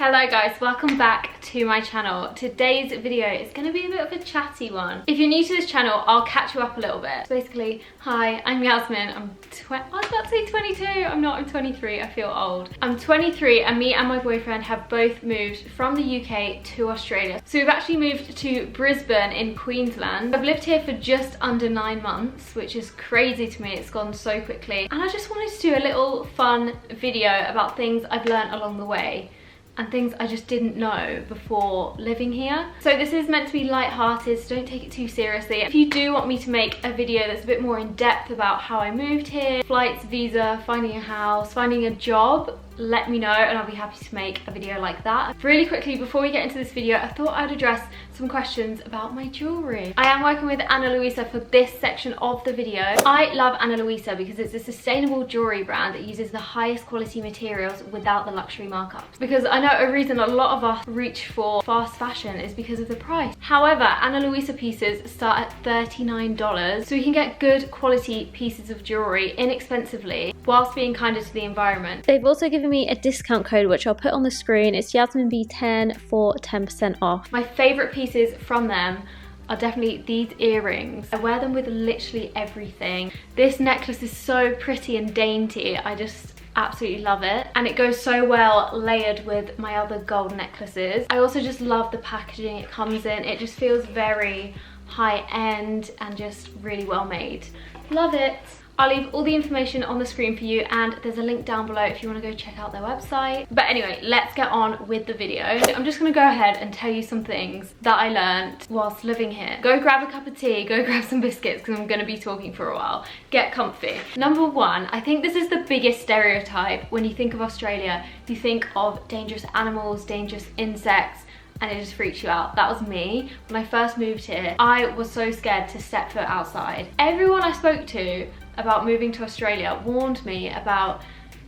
Hello guys, welcome back to my channel. Today's video is going to be a bit of a chatty one. If you're new to this channel, I'll catch you up a little bit. So basically, hi, I'm Yasmin. I was about to say 22. I'm not, I'm 23. I feel old. I'm 23 and me and my boyfriend have both moved from the UK to Australia. So we've actually moved to Brisbane in Queensland. I've lived here for just under 9 months, which is crazy to me. It's gone so quickly. And I just wanted to do a little fun video about things I've learned along the way and things I just didn't know before living here. So this is meant to be light-hearted, so don't take it too seriously. If you do want me to make a video that's a bit more in-depth about how I moved here, flights, visa, finding a house, finding a job, let me know and I'll be happy to make a video like that. Really quickly, before we get into this video, I thought I'd address some questions about my jewellery. I am working with Ana Luisa for this section of the video. I love Ana Luisa because it's a sustainable jewellery brand that uses the highest quality materials without the luxury markups. Because I know a reason a lot of us reach for fast fashion is because of the price. However, Ana Luisa pieces start at $39, so we can get good quality pieces of jewellery inexpensively whilst being kinder to the environment. They've also given me a discount code which I'll put on the screen. It's YasminB10 for 10% off. My favourite pieces from them are definitely these earrings. I wear them with literally everything. This necklace is so pretty and dainty. I just absolutely love it, and it goes so well layered with my other gold necklaces. I also just love the packaging it comes in. It just feels very high-end and just really well made. Love it. I'll leave all the information on the screen for you, and there's a link down below if you want to go check out their website. But anyway, let's get on with the video. I'm just going to go ahead and tell you some things that I learned whilst living here. Go grab a cup of tea, go grab some biscuits because I'm going to be talking for a while. Get comfy. Number one, I think this is the biggest stereotype when you think of Australia. You think of dangerous animals, dangerous insects, and it just freaks you out. That was me. When I first moved here, I was so scared to step foot outside. Everyone I spoke to about moving to Australia warned me about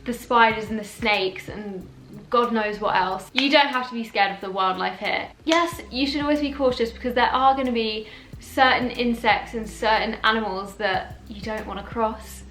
the spiders and the snakes and God knows what else. You don't have to be scared of the wildlife here. Yes, you should always be cautious because there are going to be certain insects and certain animals that you don't want to cross,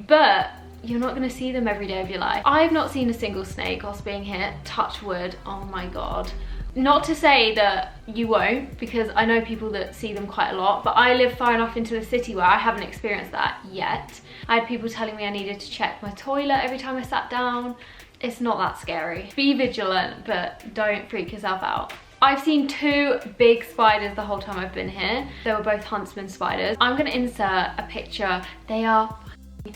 but you're not going to see them every day of your life. I've not seen a single snake whilst being here, touch wood. Oh my God. Not to say that you won't, because I know people that see them quite a lot, but I live far enough into the city where I haven't experienced that yet. I had people telling me I needed to check my toilet every time I sat down. It's not that scary. Be vigilant, but don't freak yourself out. I've seen 2 big spiders the whole time I've been here. They were both huntsman spiders. I'm gonna insert a picture. They are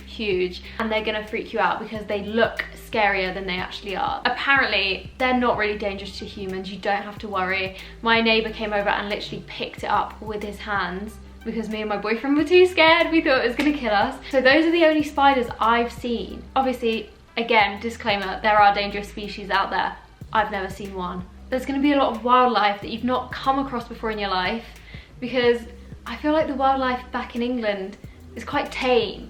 huge and they're gonna freak you out because they look scarier than they actually are. Apparently they're not really dangerous to humans. You don't have to worry. My neighbor came over and literally picked it up with his hands because me and my boyfriend were too scared. We thought it was gonna kill us. So those are the only spiders I've seen. Obviously, again, disclaimer, there are dangerous species out there. I've never seen one. There's gonna be a lot of wildlife that you've not come across before in your life because I feel like the wildlife back in England is quite tame.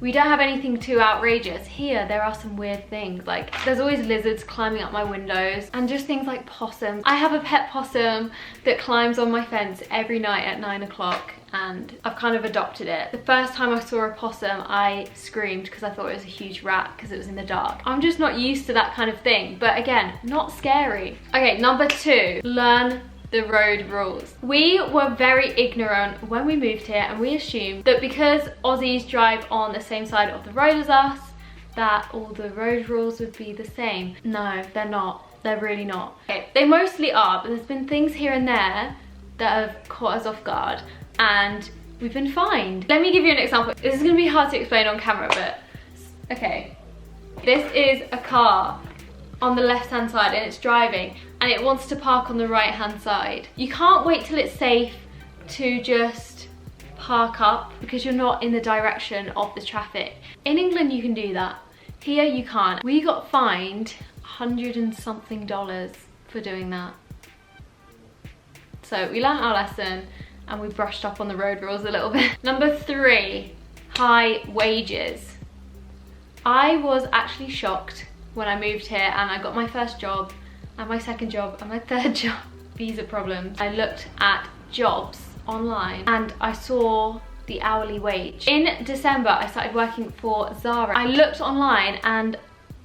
We don't have anything too outrageous. Here, there are some weird things. Like, there's always lizards climbing up my windows and just things like possums. I have a pet possum that climbs on my fence every night at 9 o'clock and I've kind of adopted it. The first time I saw a possum, I screamed because I thought it was a huge rat because it was in the dark. I'm just not used to that kind of thing, but again, not scary. Okay, number 2, learn the road rules. We were very ignorant when we moved here and we assumed that because Aussies drive on the same side of the road as us, that all the road rules would be the same. No, they're not. They're really not. Okay, they mostly are, but there's been things here and there that have caught us off guard and we've been fined. Let me give you an example. This is gonna be hard to explain on camera, but okay. This is a car on the left hand side and it's driving and it wants to park on the right hand side. You can't wait till it's safe to just park up because you're not in the direction of the traffic. In England you can do that. Here you can't. We got fined $100 and something for doing that. So we learned our lesson and we brushed up on the road rules a little bit. Number 3, high wages. I was actually shocked when I moved here and I got my first job and my second job and my third job. Visa problems. I looked at jobs online and I saw the hourly wage. In December, I started working for Zara. I looked online and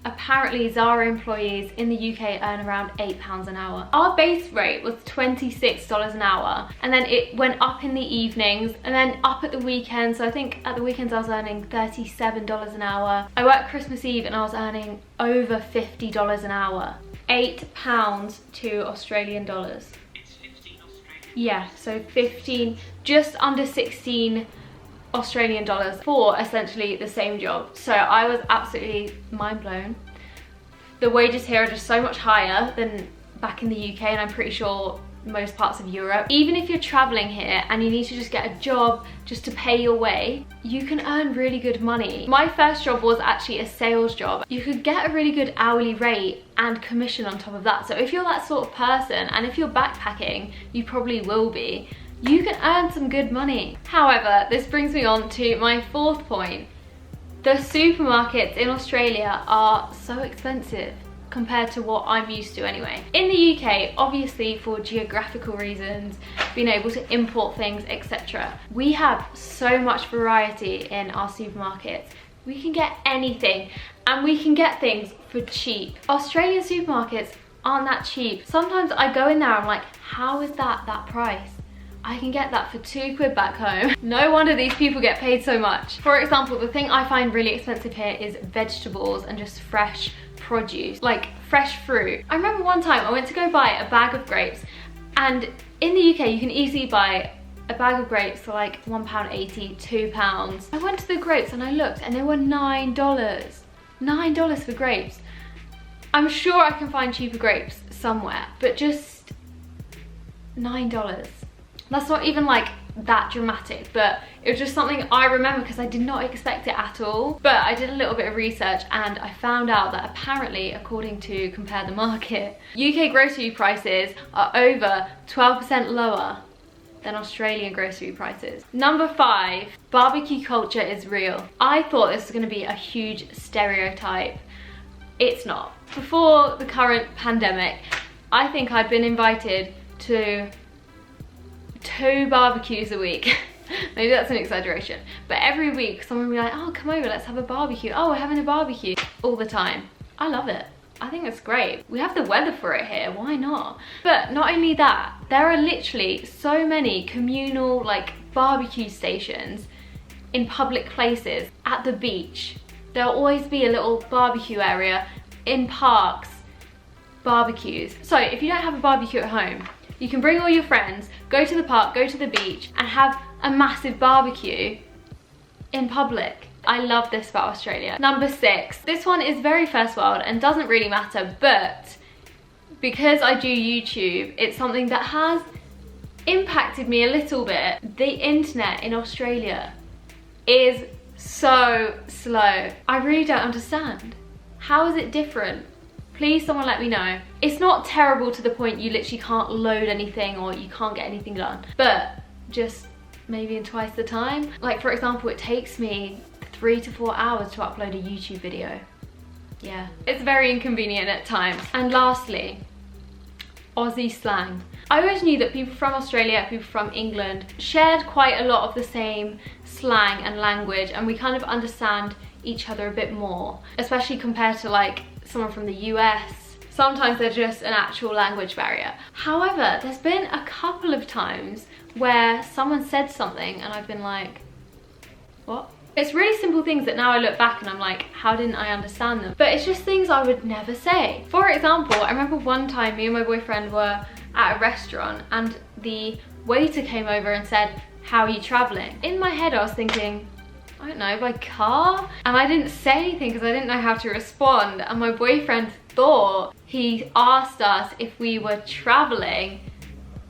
apparently Zara employees in the UK earn around £8 an hour. Our base rate was $26 an hour, and then it went up in the evenings and then up at the weekends. So I think at the weekends I was earning $37 an hour. I worked Christmas Eve and I was earning over $50 an hour. £8 to Australian dollars. It's 15 Australian. Yeah, so 15, just under 16 Australian dollars for essentially the same job. So I was absolutely mind blown. The wages here are just so much higher than back in the UK, and I'm pretty sure most parts of Europe. Even if you're traveling here and you need to just get a job just to pay your way, you can earn really good money. My first job was actually a sales job. You could get a really good hourly rate and commission on top of that. So if you're that sort of person, and if you're backpacking, you probably will be, you can earn some good money. However, this brings me on to my fourth point. The supermarkets in Australia are so expensive compared to what I'm used to anyway. In the UK, obviously for geographical reasons, being able to import things, etc., we have so much variety in our supermarkets. We can get anything, and we can get things for cheap. Australian supermarkets aren't that cheap. Sometimes I go in there and I'm like, how is that price? I can get that for £2 back home. No wonder these people get paid so much. For example, the thing I find really expensive here is vegetables and just fresh produce, like fresh fruit. I remember one time I went to go buy a bag of grapes, and in the UK you can easily buy a bag of grapes for like £1.80, £2. I went to the grapes and I looked and they were $9. $9 for grapes. I'm sure I can find cheaper grapes somewhere, but just $9. That's not even like that dramatic, but it was just something I remember because I did not expect it at all. But I did a little bit of research and I found out that apparently, according to Compare the Market, UK grocery prices are over 12% lower than Australian grocery prices. Number 5, barbecue culture is real. I thought this was going to be a huge stereotype. It's not. Before the current pandemic, I think I'd been invited to 2 barbecues a week. Maybe that's an exaggeration, but every week someone would be like, oh, come over, let's have a barbecue. Oh, we're having a barbecue. All the time. I love it. I think it's great. We have the weather for it here, why not? But not only that, there are literally so many communal like barbecue stations in public places. At the beach, there'll always be a little barbecue area. In parks, barbecues. So if you don't have a barbecue at home, you can bring all your friends, go to the park, go to the beach, and have a massive barbecue in public. I love this about Australia. Number 6, this one is very first world and doesn't really matter, but because I do YouTube, it's something that has impacted me a little bit. The internet in Australia is so slow. I really don't understand. How is it different? Please someone let me know. It's not terrible to the point you literally can't load anything or you can't get anything done, but just maybe in twice the time. Like for example, it takes me 3 to 4 hours to upload a YouTube video. Yeah, it's very inconvenient at times. And lastly, Aussie slang. I always knew that people from Australia, people from England shared quite a lot of the same slang and language, and we kind of understand each other a bit more, especially compared to like someone from the US. Sometimes there's just an actual language barrier. However, there's been a couple of times where someone said something and I've been like, what? It's really simple things that now I look back and I'm like, how didn't I understand them? But it's just things I would never say. For example, I remember one time me and my boyfriend were at a restaurant and the waiter came over and said, how are you traveling? In my head I was thinking, I don't know, by car? And I didn't say anything because I didn't know how to respond, and my boyfriend thought he asked us if we were traveling,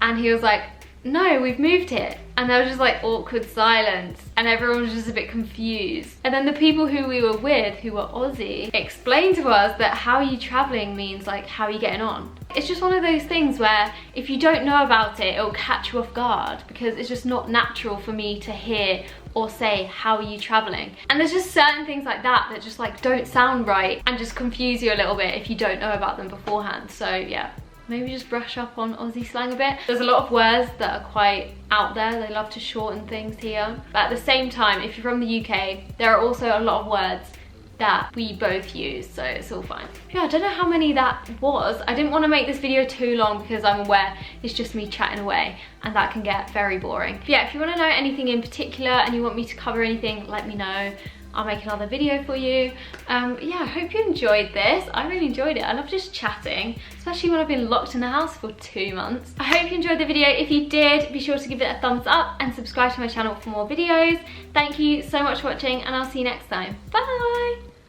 and he was like, no, we've moved here. And there was just like awkward silence and everyone was just a bit confused. And then the people who we were with, who were Aussie, explained to us that how are you traveling means like, how are you getting on? It's just one of those things where if you don't know about it, it'll catch you off guard, because it's just not natural for me to hear or say, how are you traveling? And there's just certain things like that that just like don't sound right and just confuse you a little bit if you don't know about them beforehand. So yeah, maybe just brush up on Aussie slang a bit. There's a lot of words that are quite out there. They love to shorten things here. But at the same time, if you're from the UK, there are also a lot of words that we both use, so it's all fine. Yeah, I don't know how many that was. I didn't want to make this video too long because I'm aware it's just me chatting away and that can get very boring. But yeah, if you want to know anything in particular and you want me to cover anything, let me know. I'll make another video for you. Yeah, I hope you enjoyed this. I really enjoyed it. I love just chatting, especially when I've been locked in the house for 2 months. I hope you enjoyed the video. If you did, be sure to give it a thumbs up and subscribe to my channel for more videos. Thank you so much for watching, and I'll see you next time. Bye!